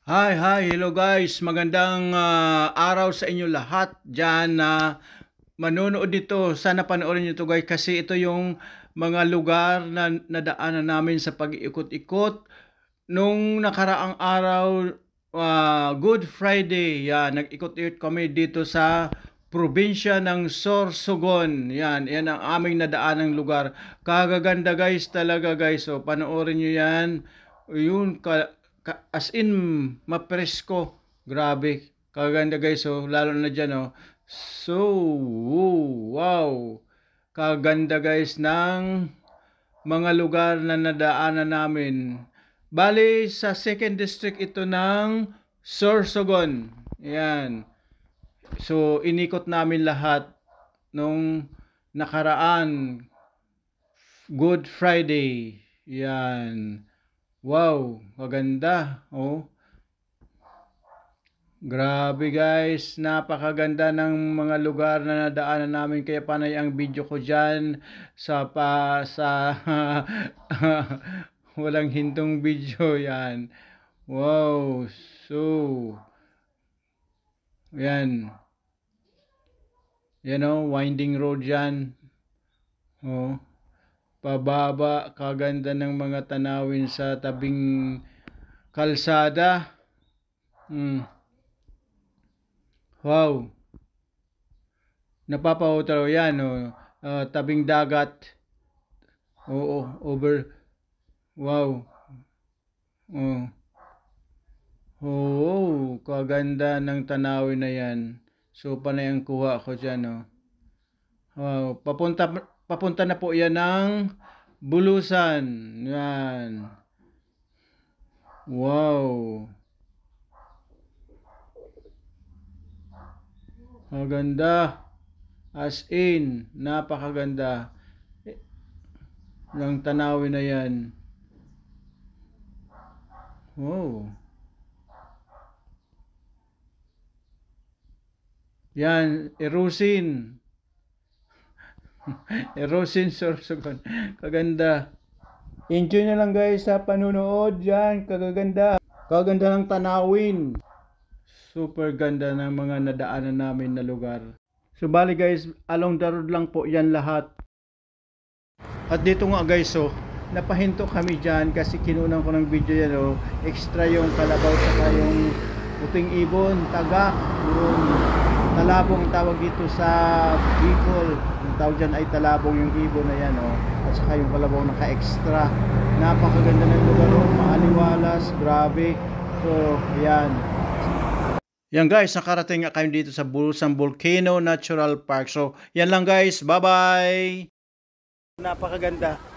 Hello guys. Magandang araw sa inyo lahat dyan na manonood dito. Sana panoorin nyo to guys kasi ito yung mga lugar na nadaanan namin sa pag-iikot-ikot nung nakaraang araw, Good Friday. Yan, nag-ikot-ikot kami dito sa probinsya ng Sorsogon. Yan ang aming nadaanang lugar. Kagaganda guys talaga guys. So panoorin nyo yan. Yun, as in mapresko, grabe kaganda guys, so lalo na dyan, so wow, kaganda guys ng mga lugar na nadaanan namin. Bali sa second district ito ng Sorsogon. Yan, so inikot namin lahat nung nakaraan Good Friday. Yan, wow, maganda. Grabe guys, napakaganda ng mga lugar na nadaanan namin, kaya panay ang video ko diyan sa walang hintong video yan. Wow, so yan. Winding road yan. Pababa, kaganda ng mga tanawin sa tabing kalsada. Wow, napapahotaro yan, tabing dagat. Over. Wow. Kaganda ng tanawin na yan. So panay ang kuha ko dyan. Wow, papunta na po yan ng Bulusan. Yan. Wow. Maganda. As in, napakaganda ng tanawin na yan. Wow. Yan, Erosin. Erosin Sorsogon. Kaganda. Enjoy na lang guys sa panunood. Yan, kagaganda. Kaganda ng tanawin. Super ganda ng mga nadaanan namin na lugar. So bali guys, along the road lang po yan lahat. At dito nga guys, napahinto kami dyan kasi kinunan ko ng video yan. Extra yung kalabaw saka yung puting ibon, tagak, yung talabong tawag dito sa Bicol. Yung tawag dyan ay talabong yung ibon na yan. At saka yung kalabaw naka-extra. Napakaganda ng lugar, maaliwalas, grabe. So yan. Yan guys, nakarating nga kayo dito sa Bulusan Volcano Natural Park. So yan lang guys, bye bye. Napakaganda.